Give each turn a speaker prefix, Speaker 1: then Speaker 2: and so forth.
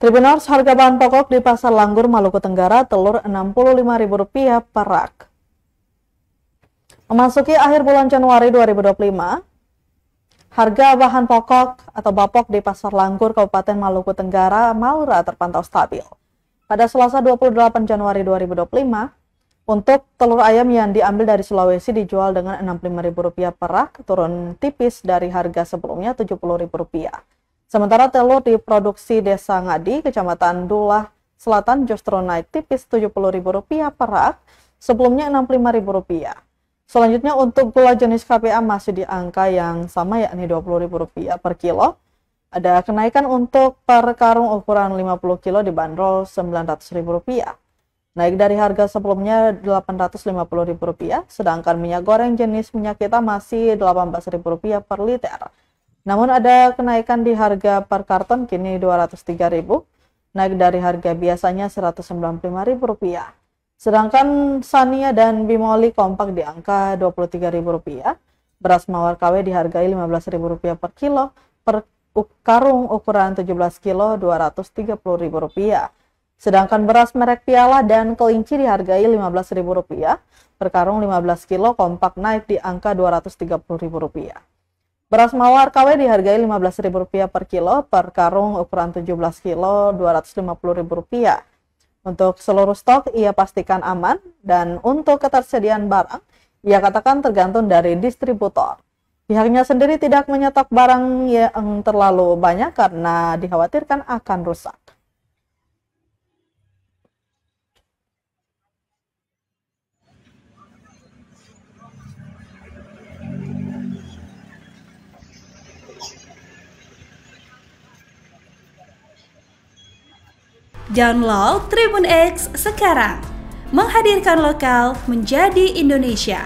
Speaker 1: Tribunars, harga bahan pokok di Pasar Langgur, Maluku Tenggara, telur Rp65.000 per rak. Memasuki akhir bulan Januari 2025, harga bahan pokok atau bapok di Pasar Langgur, Kabupaten Maluku Tenggara, Malra terpantau stabil. Pada Selasa 28 Januari 2025, untuk telur ayam yang diambil dari Sulawesi dijual dengan Rp65.000 per rak, turun tipis dari harga sebelumnya Rp70.000. Sementara telur diproduksi Desa Ngadi, Kecamatan Dulah Selatan justru naik tipis Rp70.000 per rak, sebelumnya Rp65.000. Selanjutnya untuk gula jenis KPA masih di angka yang sama yakni Rp20.000 per kilo. Ada kenaikan untuk per karung ukuran 50 kilo dibanderol Rp900.000. Naik dari harga sebelumnya Rp850.000, sedangkan minyak goreng jenis minyak kita masih Rp18.000 per liter. Namun ada kenaikan di harga per karton kini Rp203.000, naik dari harga biasanya Rp195.000. Sedangkan Sania dan Bimoli kompak di angka Rp23.000. Beras mawar KW dihargai Rp15.000 per kilo, per karung ukuran 17 kilo Rp230.000. Sedangkan beras merek Piala dan Kelinci dihargai Rp15.000, per karung 15 kilo kompak naik di angka Rp230.000. Beras mawar KW dihargai Rp15.000 per kilo, per karung ukuran 17 kilo Rp250.000. Untuk seluruh stok ia pastikan aman, dan untuk ketersediaan barang ia katakan tergantung dari distributor. Pihaknya sendiri tidak menyetok barang yang terlalu banyak karena dikhawatirkan akan rusak.
Speaker 2: Download Tribun X sekarang, menghadirkan lokal menjadi Indonesia.